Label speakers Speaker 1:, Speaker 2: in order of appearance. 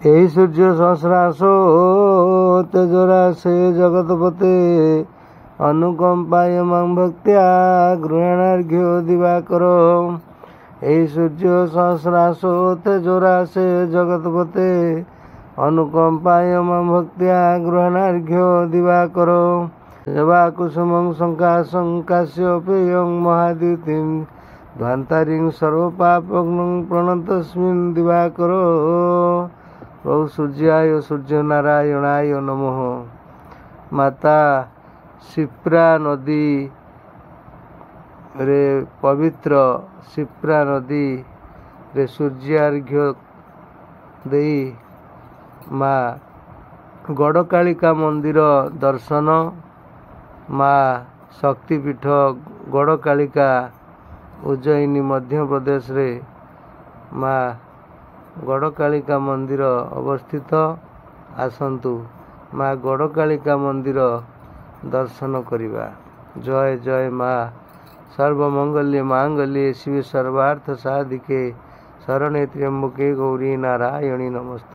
Speaker 1: ଏହି ସୂର୍ଯ୍ୟ ସହସ୍ରାଂଶ ତେଜରାଶେ ଜଗତପତେ ଅନୁକମ୍ପାୟ ମାଂ ଭକ୍ତ୍ୟା ଗୃହାଣାର୍ଘ୍ୟ ଦିବାକର। ଏହି ସୂର୍ଯ୍ୟ ସହସ୍ରାଂଶ ତେଜରାଶେ ଜଗତପତେ ଅନୁକମ୍ପାୟ ମାଂ ଭକ୍ତ୍ୟା ଗୃହାଣାର୍ଘ୍ୟ ଦିବାକର। ସେବା କୁସୁମଂ ଶଙ୍କାଶଂ କାଶ୍ୟପେୟଂ ମହାଦ୍ୟୁତିଂ ଧ୍ୱାନ୍ତାରିଂ ସର୍ବପାପଗ୍ନଂ ପ୍ରଣତସ୍ମିନ୍ ଦିବାକର। ପ୍ରଭୁ ସୂର୍ଯ୍ୟାୟ ସୂର୍ଯ୍ୟନାରାୟଣାୟ ନମଃ। ମାତା ଶିପ୍ରା ନଦୀରେ ପବିତ୍ର ଶିପ୍ରା ନଦୀରେ ସୂର୍ଯ୍ୟାର୍ଘ୍ୟ ଦେଇ ମା ଗଡ଼କାଳିକା ମନ୍ଦିର ଦର୍ଶନ। ମା ଶକ୍ତିପୀଠ ଗଡ଼କାଳିକା ଉଜ୍ଜୟିନୀ ମଧ୍ୟପ୍ରଦେଶରେ ମା ଗଡ଼କାଳିକା ମନ୍ଦିର ଅବସ୍ଥିତ। ଆସନ୍ତୁ ମା ଗଡ଼କାଳିକା ମନ୍ଦିର ଦର୍ଶନ କରିବା। ଜୟ ଜୟ ମା ସର୍ବମଙ୍ଗଲ୍ୟ ମାଙ୍ଗଲ୍ये ଶିବେ ସର୍ବାର୍ଥ ସାଧିକେ ଶରଣେ ତ୍ର୍ୟମ୍ବକେ ଗୌରୀ ନାରାୟଣୀ ନମସ୍ତେ।